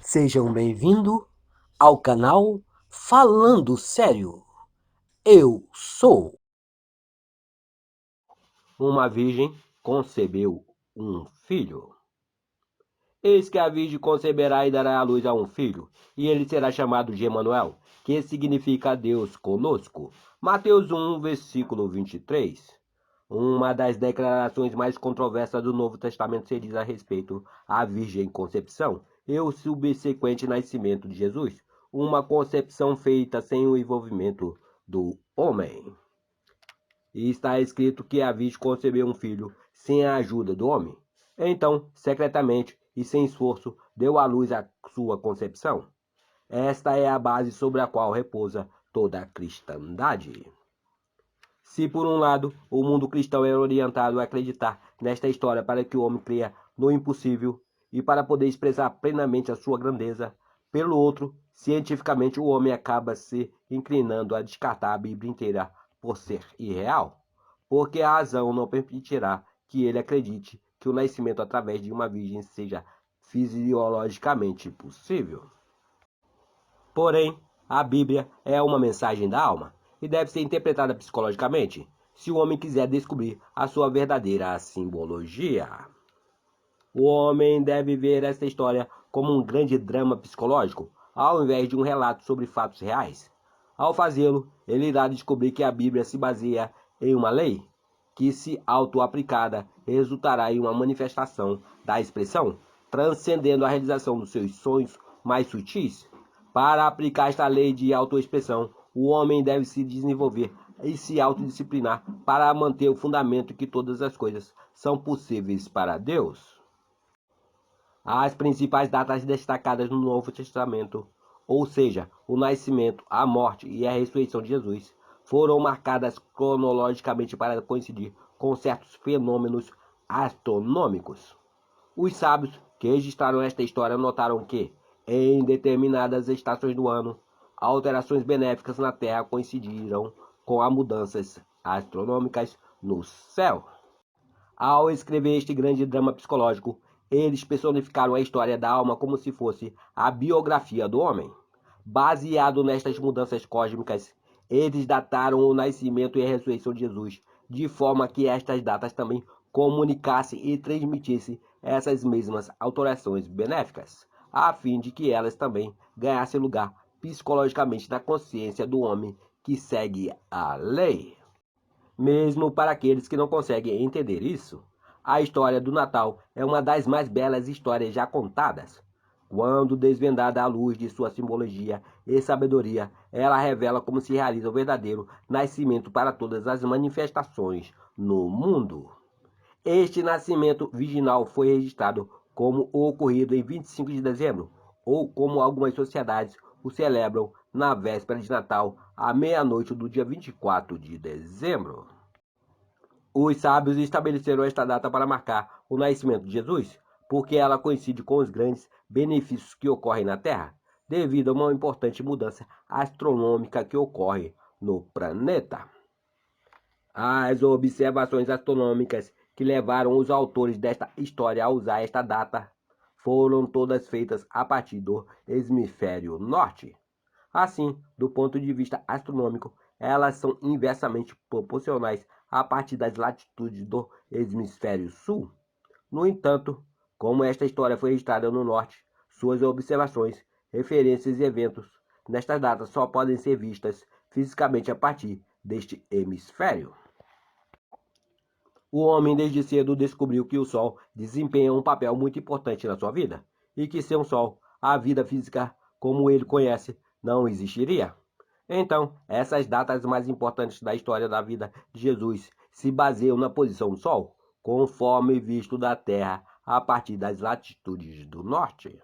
Sejam bem-vindos ao canal Falando Sério. Eu sou. Uma virgem concebeu um filho. Eis que a virgem conceberá e dará à luz a um filho, e ele será chamado de Emanuel, que significa Deus conosco. Mateus 1, versículo 23. Uma das declarações mais controversas do Novo Testamento se diz a respeito à virgem concepção e o subsequente nascimento de Jesus, uma concepção feita sem o envolvimento do homem. E está escrito que a virgem concebeu um filho sem a ajuda do homem. Então, secretamente e sem esforço, deu à luz a sua concepção. Esta é a base sobre a qual repousa toda a cristandade. Se, por um lado, o mundo cristão é orientado a acreditar nesta história para que o homem creia no impossível e para poder expressar plenamente a sua grandeza, pelo outro, cientificamente o homem acaba se inclinando a descartar a Bíblia inteira por ser irreal, porque a razão não permitirá que ele acredite que o nascimento através de uma virgem seja fisiologicamente possível. Porém, a Bíblia é uma mensagem da alma e deve ser interpretada psicologicamente, se o homem quiser descobrir a sua verdadeira simbologia. O homem deve ver esta história como um grande drama psicológico, ao invés de um relato sobre fatos reais. Ao fazê-lo, ele irá descobrir que a Bíblia se baseia em uma lei que, se auto-aplicada, resultará em uma manifestação da expressão, transcendendo a realização dos seus sonhos mais sutis. Para aplicar esta lei de autoexpressão, o homem deve se desenvolver e se autodisciplinar para manter o fundamento que todas as coisas são possíveis para Deus. As principais datas destacadas no Novo Testamento, ou seja, o nascimento, a morte e a ressurreição de Jesus, foram marcadas cronologicamente para coincidir com certos fenômenos astronômicos. Os sábios que registraram esta história notaram que, em determinadas estações do ano, alterações benéficas na Terra coincidiram com as mudanças astronômicas no céu. Ao escrever este grande drama psicológico, eles personificaram a história da alma como se fosse a biografia do homem. Baseado nestas mudanças cósmicas, eles dataram o nascimento e a ressurreição de Jesus, de forma que estas datas também comunicassem e transmitissem essas mesmas alterações benéficas, a fim de que elas também ganhassem lugar psicologicamente na consciência do homem que segue a lei. Mesmo para aqueles que não conseguem entender isso, a história do Natal é uma das mais belas histórias já contadas. Quando desvendada à luz de sua simbologia e sabedoria, ela revela como se realiza o verdadeiro nascimento para todas as manifestações no mundo. Este nascimento virginal foi registrado como ocorrido em 25 de dezembro, ou como algumas sociedades o celebram na véspera de Natal, à meia-noite do dia 24 de dezembro. Os sábios estabeleceram esta data para marcar o nascimento de Jesus, porque ela coincide com os grandes benefícios que ocorrem na Terra, devido a uma importante mudança astronômica que ocorre no planeta. As observações astronômicas que levaram os autores desta história a usar esta data foram todas feitas a partir do hemisfério norte. Assim, do ponto de vista astronômico, elas são inversamente proporcionais a partir das latitudes do hemisfério sul. No entanto, como esta história foi registrada no norte, suas observações, referências e eventos nestas datas só podem ser vistas fisicamente a partir deste hemisfério. O homem desde cedo descobriu que o Sol desempenha um papel muito importante na sua vida e que sem o Sol, a vida física, como ele conhece, não existiria. Então, essas datas mais importantes da história da vida de Jesus se baseiam na posição do Sol, conforme visto da Terra a partir das latitudes do norte.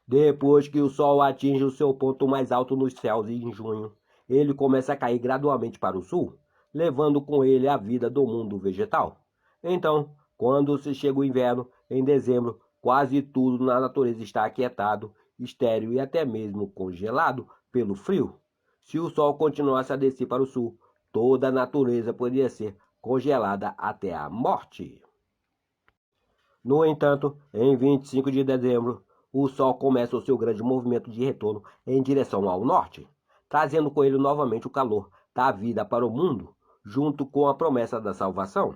Depois que o Sol atinge o seu ponto mais alto nos céus em junho, ele começa a cair gradualmente para o sul, levando com ele a vida do mundo vegetal. Então, quando se chega o inverno, em dezembro, quase tudo na natureza está aquietado, estéril e até mesmo congelado pelo frio. Se o Sol continuasse a descer para o sul, toda a natureza poderia ser congelada até a morte. No entanto, em 25 de dezembro, o Sol começa o seu grande movimento de retorno em direção ao norte, trazendo com ele novamente o calor da vida para o mundo, junto com a promessa da salvação.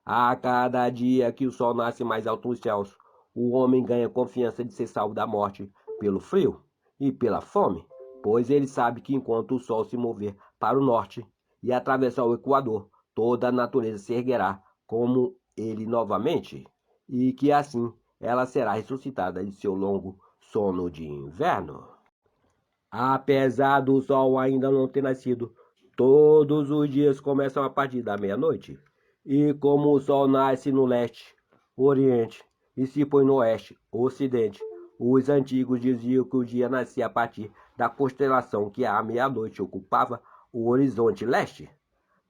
A cada dia que o sol nasce mais alto nos céus, o homem ganha confiança de ser salvo da morte pelo frio e pela fome, pois ele sabe que enquanto o sol se mover para o norte e atravessar o Equador, toda a natureza se erguerá como ele novamente, e que assim ela será ressuscitada de seu longo sono de inverno. Apesar do sol ainda não ter nascido, todos os dias começam a partir da meia-noite. E como o sol nasce no leste, oriente, e se põe no oeste, ocidente, os antigos diziam que o dia nascia a partir da constelação que à meia-noite ocupava o horizonte leste,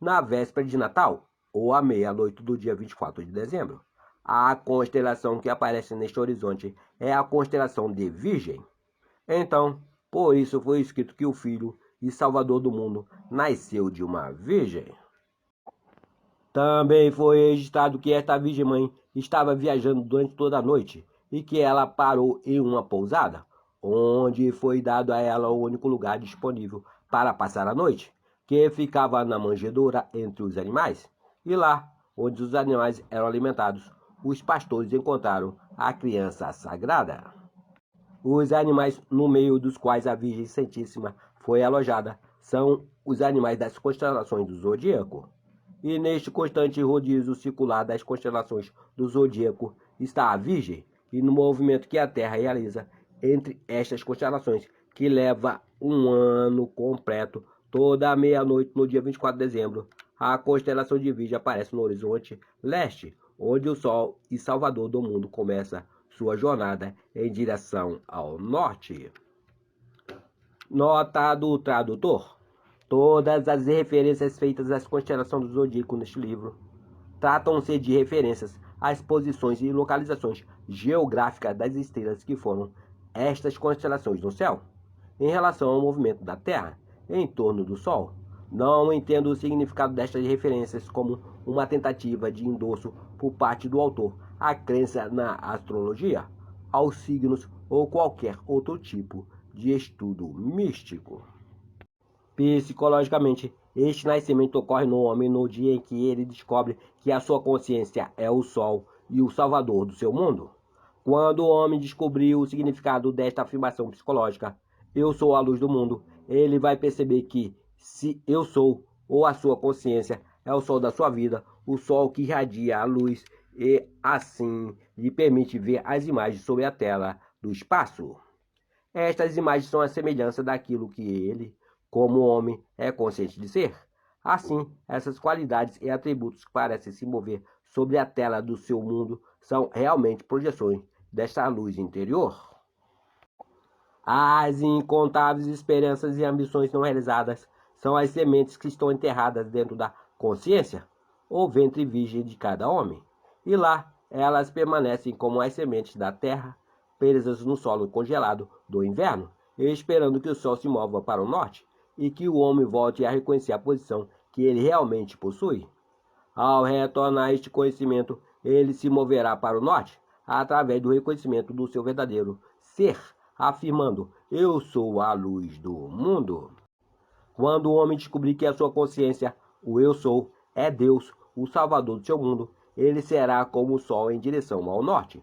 na véspera de Natal, ou à meia-noite do dia 24 de dezembro. A constelação que aparece neste horizonte é a constelação de Virgem. Então, por isso foi escrito que o Filho e Salvador do mundo nasceu de uma virgem. Também foi registrado que esta Virgem Mãe estava viajando durante toda a noite e que ela parou em uma pousada, onde foi dado a ela o único lugar disponível para passar a noite, que ficava na manjedoura entre os animais. E lá, onde os animais eram alimentados, os pastores encontraram a criança sagrada. Os animais no meio dos quais a Virgem Santíssima foi alojada são os animais das constelações do zodíaco. E neste constante rodízio circular das constelações do zodíaco está a Virgem, e no movimento que a Terra realiza entre estas constelações, que leva um ano completo, toda a meia-noite no dia 24 de dezembro, a constelação de Virgem aparece no horizonte leste, onde o Sol e Salvador do mundo começa sua jornada em direção ao norte. Nota do tradutor. Todas as referências feitas às constelações do zodíaco neste livro tratam-se de referências às posições e localizações geográficas das estrelas que formam estas constelações no céu, em relação ao movimento da Terra em torno do Sol. Não entendo o significado destas referências como uma tentativa de endosso por parte do autor à crença na astrologia, aos signos ou qualquer outro tipo de estudo místico. Psicologicamente, este nascimento ocorre no homem no dia em que ele descobre que a sua consciência é o Sol e o Salvador do seu mundo. Quando o homem descobriu o significado desta afirmação psicológica, eu sou a luz do mundo, ele vai perceber que, se eu sou, ou a sua consciência, é o sol da sua vida, o sol que irradia a luz e, assim, lhe permite ver as imagens sobre a tela do espaço. Estas imagens são a semelhança daquilo que ele, como homem, é consciente de ser. Assim, essas qualidades e atributos que parecem se mover sobre a tela do seu mundo são realmente projeções desta luz interior. As incontáveis esperanças e ambições não realizadas são as sementes que estão enterradas dentro da consciência, ou ventre virgem de cada homem. E lá elas permanecem como as sementes da terra, presas no solo congelado do inverno, esperando que o sol se mova para o norte e que o homem volte a reconhecer a posição que ele realmente possui. Ao retornar a este conhecimento, ele se moverá para o norte, através do reconhecimento do seu verdadeiro ser, afirmando: eu sou a luz do mundo. Quando o homem descobrir que a sua consciência, o eu sou, é Deus, o Salvador do seu mundo, ele será como o sol em direção ao norte.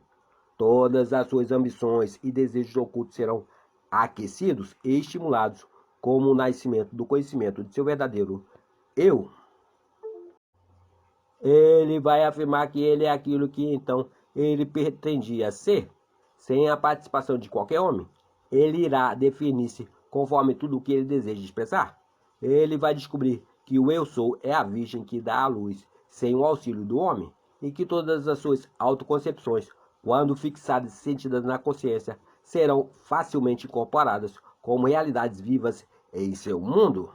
Todas as suas ambições e desejos ocultos serão aquecidos e estimulados como o nascimento do conhecimento de seu verdadeiro eu. Ele vai afirmar que ele é aquilo que então ele pretendia ser, sem a participação de qualquer homem. Ele irá definir-se conforme tudo o que ele deseja expressar. Ele vai descobrir que o eu sou é a virgem que dá a luz sem o auxílio do homem, e que todas as suas autoconcepções, quando fixadas e sentidas na consciência, serão facilmente incorporadas como realidades vivas em seu mundo.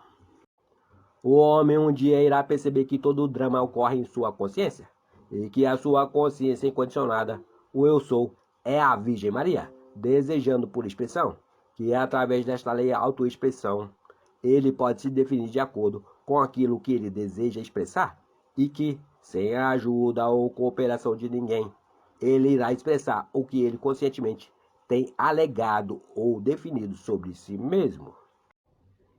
O homem um dia irá perceber que todo o drama ocorre em sua consciência, e que a sua consciência incondicionada, o eu sou, é a Virgem Maria, desejando por expressão, que através desta lei autoexpressão, ele pode se definir de acordo com aquilo que ele deseja expressar, e que, sem a ajuda ou cooperação de ninguém, ele irá expressar o que ele conscientemente tem alegado ou definido sobre si mesmo.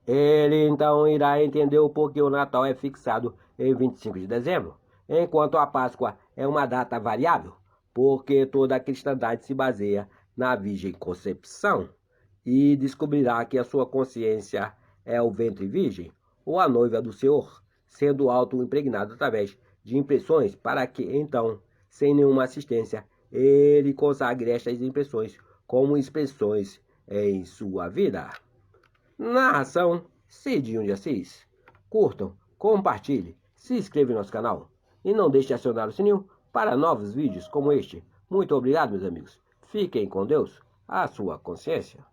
Ele então irá entender o porquê o Natal é fixado em 25 de dezembro, enquanto a Páscoa é uma data variável, porque toda a cristandade se baseia na Virgem Concepção, e descobrirá que a sua consciência é o ventre virgem, ou a noiva do Senhor, sendo auto-impregnado através de impressões, para que então, sem nenhuma assistência, ele consagre estas impressões como expressões em sua vida. Narração Cidinho de Assis. Curtam, compartilhe, se inscreva em nosso canal e não deixe de acionar o sininho para novos vídeos como este. Muito obrigado, meus amigos. Fiquem com Deus, a sua consciência.